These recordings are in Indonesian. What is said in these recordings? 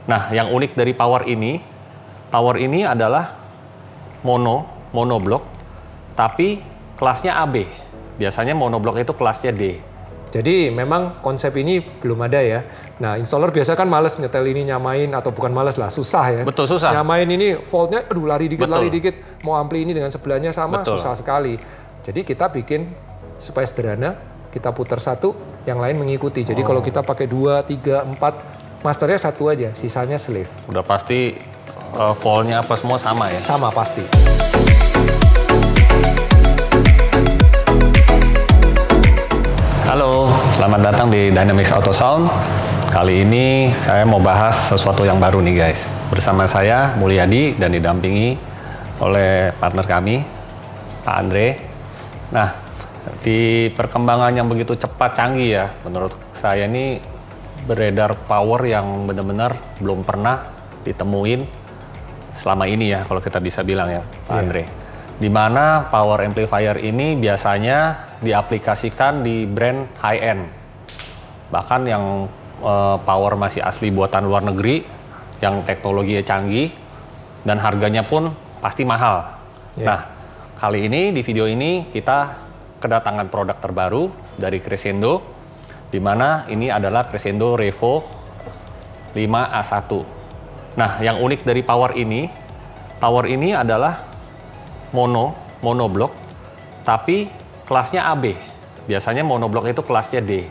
Nah, yang unik dari power ini adalah monoblok, tapi kelasnya AB. Biasanya monoblok itu kelasnya D. Jadi memang konsep ini belum ada ya. Nah, installer biasa kan males nyetel ini, nyamain, atau bukan males lah, susah ya. Betul, susah. Nyamain ini voltnya, aduh lari dikit, Betul. lari dikit. Mau ampli ini dengan sebelahnya sama, Betul. susah sekali. Jadi kita bikin supaya sederhana, kita putar satu, yang lain mengikuti. Jadi kalau kita pakai 2, 3, 4, masternya satu aja, sisanya slave. Udah pasti voltnya apa semua sama ya? Sama pasti. Halo, selamat datang di Dynamics Auto Sound. Kali ini saya mau bahas sesuatu yang baru nih guys. Bersama saya Mulyadi dan didampingi oleh partner kami, Pak Andre. Nah, di perkembangan yang begitu cepat canggih ya, menurut saya ini beredar power yang benar-benar belum pernah ditemuin selama ini ya, kalau kita bisa bilang ya, Pak Andre. Di mana power amplifier ini biasanya diaplikasikan di brand high-end. Bahkan yang power masih asli buatan luar negeri, yang teknologinya canggih, dan harganya pun pasti mahal. Nah, kali ini di video ini kita kedatangan produk terbaru dari Crescendo, di mana ini adalah Crescendo Revo 5A1. Nah, yang unik dari power ini adalah monoblok, tapi kelasnya AB. Biasanya monoblok itu kelasnya D.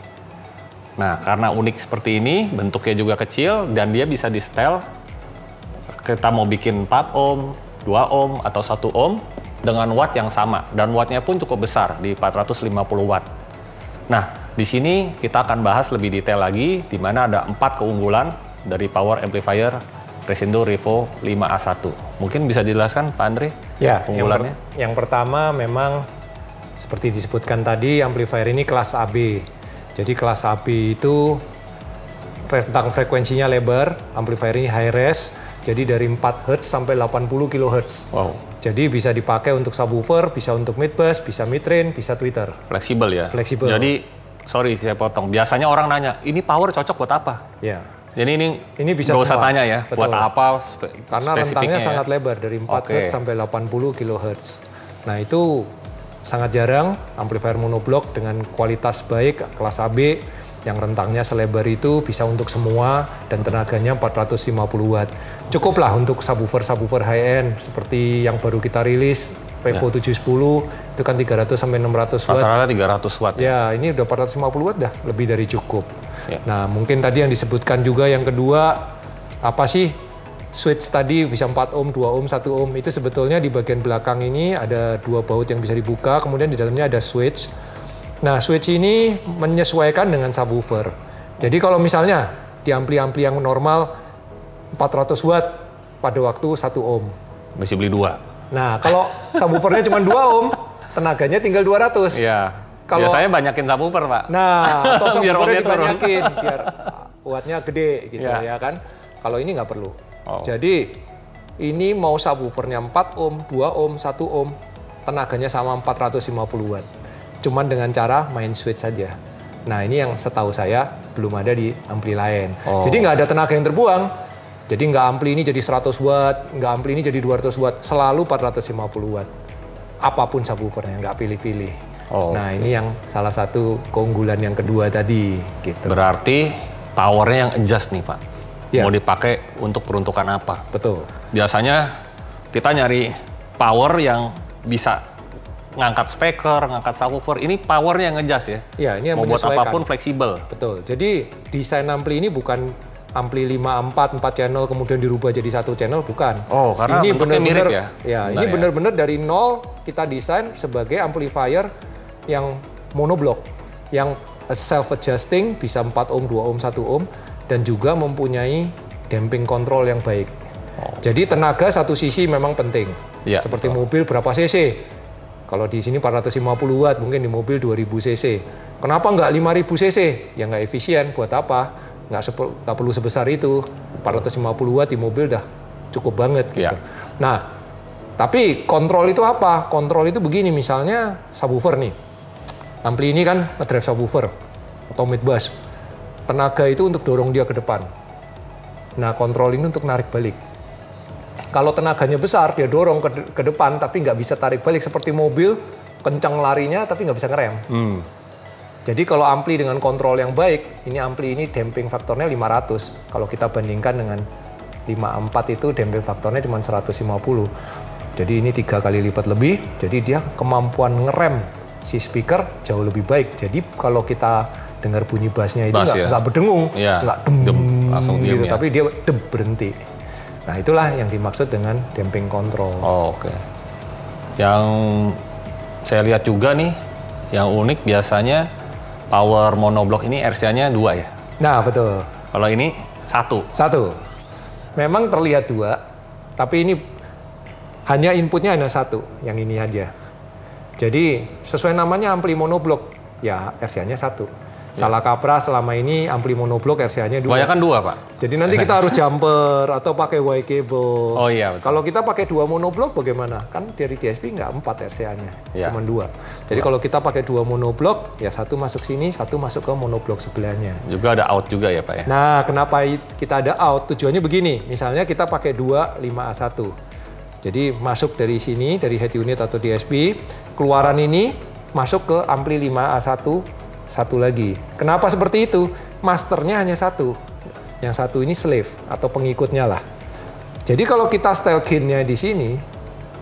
Nah, karena unik seperti ini, bentuknya juga kecil, dan dia bisa di setel. Kita mau bikin 4 ohm, 2 ohm, atau 1 ohm dengan watt yang sama. Dan wattnya pun cukup besar, di 450 watt. Nah, di sini kita akan bahas lebih detail lagi, di mana ada 4 keunggulan dari power amplifier Crescendo Revo 5A1. Mungkin bisa dijelaskan Pak Andre? Ya, keunggulannya? Yang pertama memang seperti disebutkan tadi, amplifier ini kelas AB. Jadi kelas AB itu rentang frekuensinya lebar, amplifier ini high res, jadi dari 4 Hz sampai 80 kHz. Wow. Jadi bisa dipakai untuk subwoofer, bisa untuk mid bass, bisa mid range, bisa tweeter. Fleksibel ya? Fleksibel. Jadi, sorry saya potong, biasanya orang nanya, ini power cocok buat apa? Ya. Jadi ini bisa nggak usah semua. tanya ya, Betul. buat apa karena rentangnya sangat lebar, dari 4 Hz sampai 80 kHz. Nah, itu sangat jarang amplifier monoblok dengan kualitas baik, kelas AB, yang rentangnya selebar itu, bisa untuk semua, dan tenaganya 450 watt. Cukuplah untuk subwoofer high-end, seperti yang baru kita rilis, Revo 710, itu kan 300 sampai 600 watt. Rata-rata 300 watt. Ya, ini udah 450 watt dah, lebih dari cukup. Ya. Nah, mungkin tadi yang disebutkan juga yang kedua, apa sih? Switch tadi bisa 4 ohm, 2 ohm, 1 ohm. Itu sebetulnya di bagian belakang ini ada 2 baut yang bisa dibuka, kemudian di dalamnya ada switch. Nah, switch ini menyesuaikan dengan subwoofer. Jadi kalau misalnya di ampli-ampli yang normal 400 watt pada waktu 1 ohm. Mesti beli 2. Nah, kalau subwoofernya cuma 2 ohm, tenaganya tinggal 200. Iya. Kalau biasanya banyakin subwoofer, Pak. Nah, atau biar subwoofernya ohmnya turun. dibanyakin, biar wattnya gede gitu ya kan. Kalau ini nggak perlu. Jadi ini mau subwoofernya 4 ohm, 2 ohm, 1 ohm, tenaganya sama 450 watt. Cuman dengan cara main switch saja. Nah, ini yang setahu saya belum ada di ampli lain. Jadi nggak ada tenaga yang terbuang. Jadi nggak ampli ini jadi 100 watt, nggak ampli ini jadi 200 watt, selalu 450 watt. Apapun subwoofernya, nggak pilih-pilih. Nah, ini yang salah satu keunggulan yang kedua tadi. Gitu. Berarti powernya yang adjust nih, Pak. Ya. Mau dipakai untuk peruntukan apa? Betul. Biasanya kita nyari power yang bisa ngangkat speaker, ngangkat subwoofer. Ini powernya yang adjust ya? Ya, ini yang mau buat menyesuaikan. apapun fleksibel. Betul. Jadi desain ampli ini bukan ampli 54, 4 channel kemudian dirubah jadi 1 channel, bukan. Oh, karena ini bentuknya mirip ya? Ya, ini benar-benar dari nol kita desain sebagai amplifier yang monoblok, yang self-adjusting, bisa 4 ohm, 2 ohm, 1 ohm, dan juga mempunyai damping control yang baik. Jadi tenaga satu sisi memang penting. Ya, seperti mobil berapa cc? Kalau di sini 450 watt, mungkin di mobil 2000 cc. Kenapa nggak 5000 cc? Ya nggak efisien, buat apa? Nggak perlu sebesar itu. 450 watt di mobil dah cukup banget gitu. Ya. Nah, tapi kontrol itu apa? Kontrol itu begini, misalnya subwoofer nih. Ampli ini kan ngedrive subwoofer atau mid bass. Tenaga itu untuk dorong dia ke depan. Nah, kontrol ini untuk narik balik. Kalau tenaganya besar, dia dorong ke depan tapi nggak bisa tarik balik. Seperti mobil, kencang larinya tapi nggak bisa ngerem. Jadi kalau ampli dengan kontrol yang baik, ini ampli ini damping faktornya 500. Kalau kita bandingkan dengan 54 itu damping faktornya cuma 150. Jadi ini 3 kali lipat lebih, jadi dia kemampuan ngerem si speaker jauh lebih baik. Jadi kalau kita dengar bunyi bassnya itu nggak berdengung, nggak dem langsung gitu, tapi dia berhenti. Nah, itulah yang dimaksud dengan damping control. Oh, oke. Yang saya lihat juga nih, yang unik biasanya power monoblock ini RCA-nya 2 ya? Nah, betul. Kalau ini 1? 1. Memang terlihat 2, tapi ini hanya inputnya hanya 1, yang ini aja. Jadi sesuai namanya ampli monoblock, ya RCA-nya 1. Salah kaprah selama ini ampli monoblock RCA-nya 2. Banyak kan 2, Pak? Jadi nanti kita harus jumper atau pakai Y cable. Oh iya. Betul. Kalau kita pakai 2 monoblock bagaimana? Kan dari DSP nggak 4 RCA-nya, cuma 2. Jadi kalau kita pakai 2 monoblock, ya 1 masuk sini, 1 masuk ke monoblock sebelahnya. Juga ada out juga ya, Pak ya? Nah, kenapa kita ada out? Tujuannya begini, misalnya kita pakai 2 5A1. Jadi masuk dari sini, dari head unit atau DSP, keluaran ini masuk ke ampli 5A1, 1 lagi. Kenapa seperti itu? Masternya hanya 1. Yang 1 ini slave atau pengikutnya lah. Jadi kalau kita style gain-nya di sini,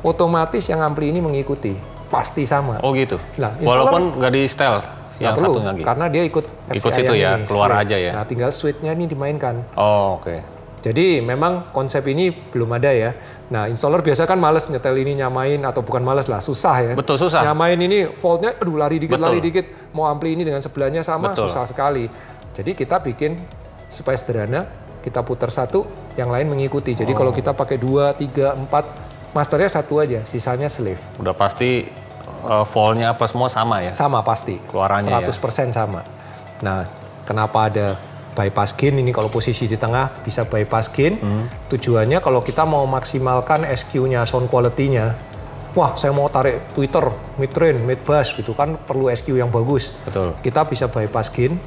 otomatis yang ampli ini mengikuti. Pasti sama. Oh gitu? Nah, walaupun nggak di style yang perlu, satu lagi? karena dia ikut situ ya, ini, keluar slave. aja ya? Nah, tinggal switch-nya ini dimainkan. Oh, oke. Jadi memang konsep ini belum ada ya. Nah, installer biasa kan males nyetel ini nyamain, atau bukan males lah, susah ya. Betul, susah. Nyamain ini voltnya, aduh lari dikit. Mau ampli ini dengan sebelahnya sama, susah sekali. Jadi kita bikin supaya sederhana, kita putar 1, yang lain mengikuti. Jadi kalau kita pakai 2, 3, 4, masternya 1 aja, sisanya slave. Udah pasti voltnya apa semua sama ya? Sama pasti. Keluarannya 100% sama. Nah, kenapa ada bypass gain ini? Kalau posisi di tengah bisa bypass gain. Tujuannya kalau kita mau maksimalkan SQ-nya, sound quality-nya. Wah, saya mau tarik tweeter, mid-range, mid-bass gitu kan, perlu SQ yang bagus. Betul. Kita bisa bypass gain.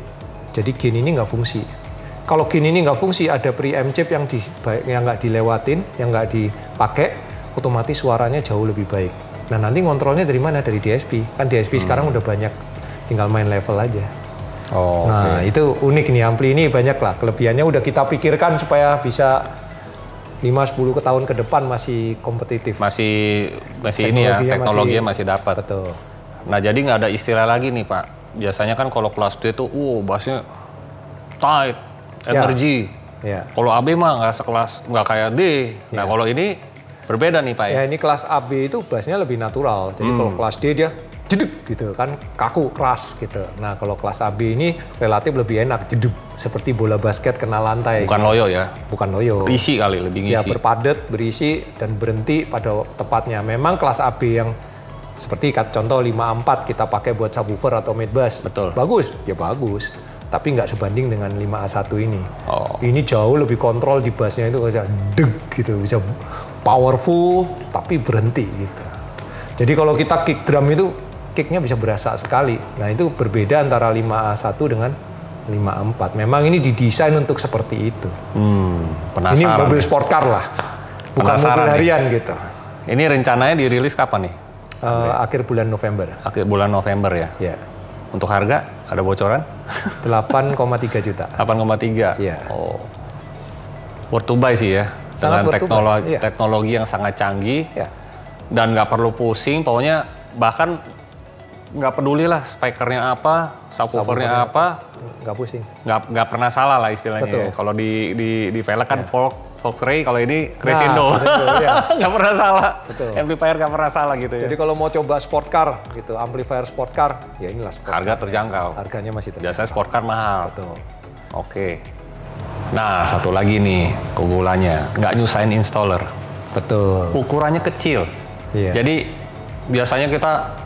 Jadi gain ini nggak fungsi. Kalau gain ini nggak fungsi, ada preamp chip yang nggak dilewatin, yang nggak dipakai, otomatis suaranya jauh lebih baik. Nah, nanti ngontrolnya dari mana? Dari DSP. Kan DSP sekarang udah banyak, tinggal main level aja. Oh, nah, itu unik nih ampli ini, banyak lah kelebihannya, udah kita pikirkan supaya bisa 5-10 tahun ke depan masih kompetitif. Masih ini ya, teknologinya masih dapat. Betul. Nah, jadi nggak ada istilah lagi nih, Pak. Biasanya kan kalau kelas D itu, bassnya tight, energi. Ya. Kalau AB mah nggak sekelas, nggak kayak D. Nah, kalau ini berbeda nih, Pak ya? Ya, ini kelas AB itu bassnya lebih natural. Jadi kalau kelas D dia jeduk gitu kan, kaku, keras gitu. Nah, kalau kelas AB ini relatif lebih enak, jeduk, seperti bola basket kena lantai. Bukan gitu. loyo ya? Bukan loyo. Berisi kali, lebih ngisi. Ya, berpadat, berisi, dan berhenti pada tepatnya. Memang kelas AB yang seperti contoh 54 kita pakai buat subwoofer atau mid bass. Betul. Bagus? Ya bagus. Tapi nggak sebanding dengan 5A1 ini. Oh. Ini jauh lebih kontrol di bassnya, itu bisa deg gitu, bisa powerful tapi berhenti gitu. Jadi kalau kita kick drum itu kicknya bisa berasa sekali. Nah, itu berbeda antara 5A1 dengan 5A4. Memang ini didesain untuk seperti itu. Penasaran. Ini mobil sport car lah, bukan mobil harian gitu. Ini rencananya dirilis kapan nih? Akhir bulan November. Akhir bulan November ya? Ya. Untuk harga ada bocoran? 8,3 juta. 8,3? Iya. Oh. Worth to buy sih ya. Sangat dengan iya. teknologi yang sangat canggih. Ya. Dan nggak perlu pusing, pokoknya bahkan nggak peduli lah speakernya apa, subwoofernya apa. Nggak pusing. Nggak pernah salah lah istilahnya. Betul. Kalau di velg kan Volkswagen, kalau ini Crescendo. Ya. Nggak pernah salah. Betul. Amplifier nggak pernah salah gitu ya. Jadi kalau mau coba sport car gitu, amplifier sport car, ya inilah sport harga car. terjangkau. Harganya masih terjangkau. Biasanya sport car mahal. Betul. Oke. Nah, satu lagi nih keunggulannya, nggak nyusahin installer. Betul. Ukurannya kecil. Iya. Jadi biasanya kita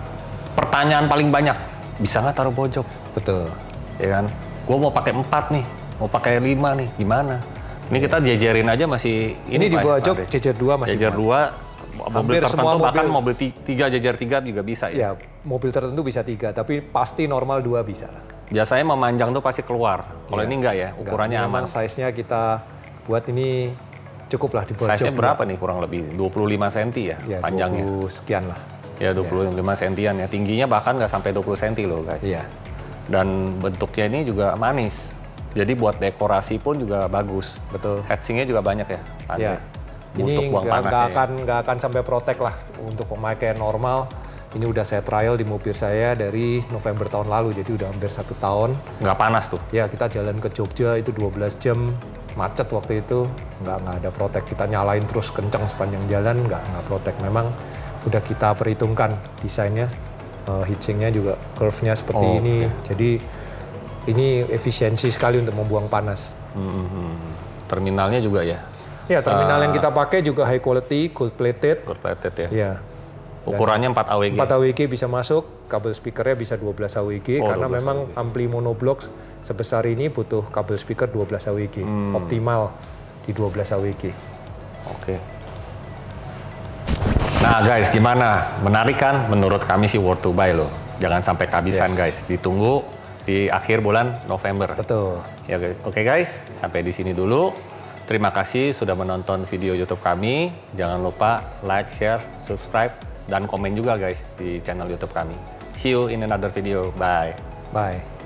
pertanyaan paling banyak, bisa nggak taruh pojok? Betul. Ya kan? Gue mau pakai 4 nih, mau pakai 5 nih, gimana? Ini kita jejerin aja masih ini di pojok jejer 2 masih. Jejer 2, mobil tertentu bahkan mobil 3 jejer 3 juga bisa ya? Ya, mobil tertentu bisa 3, tapi pasti normal 2 bisa. Biasanya memanjang tuh pasti keluar. Kalau ini enggak ya, ukurannya aman. Memang size-nya kita buat ini cukup lah dibuat size-nya berapa nih kurang lebih? 25 cm ya, panjangnya? 20 sekian lah. Ya 25 cm-an ya, tingginya bahkan nggak sampai 20 cm loh guys. Iya. Dan bentuknya ini juga manis. Jadi buat dekorasi pun juga bagus. Betul. Heatsink-nya juga banyak ya. Iya. Ini nggak akan sampai protek lah untuk pemakaian normal. Ini udah saya trial di mobil saya dari November tahun lalu, jadi udah hampir 1 tahun. Nggak panas tuh? Ya, kita jalan ke Jogja itu 12 jam, macet waktu itu, nggak ada protek. Kita nyalain terus kencang sepanjang jalan, nggak protek. Memang udah kita perhitungkan desainnya, heatsinknya juga curve-nya seperti ini. Jadi ini efisiensi sekali untuk membuang panas. Terminalnya juga ya? Ya, terminal yang kita pakai juga high quality, gold plated. Gold plated ya? Ya. Ukurannya 4 AWG? 4 AWG bisa masuk, kabel speakernya bisa 12 AWG, karena 12 memang AWG. Ampli monoblock sebesar ini butuh kabel speaker 12 AWG, optimal di 12 AWG. Oke. Nah guys, gimana? Menarik kan? Menurut kami sih worth to buy loh. Jangan sampai kehabisan guys, ditunggu di akhir bulan November. Betul. Ya, oke guys, sampai di sini dulu. Terima kasih sudah menonton video YouTube kami. Jangan lupa like, share, subscribe, dan komen juga guys di channel YouTube kami. See you in another video. Bye. Bye.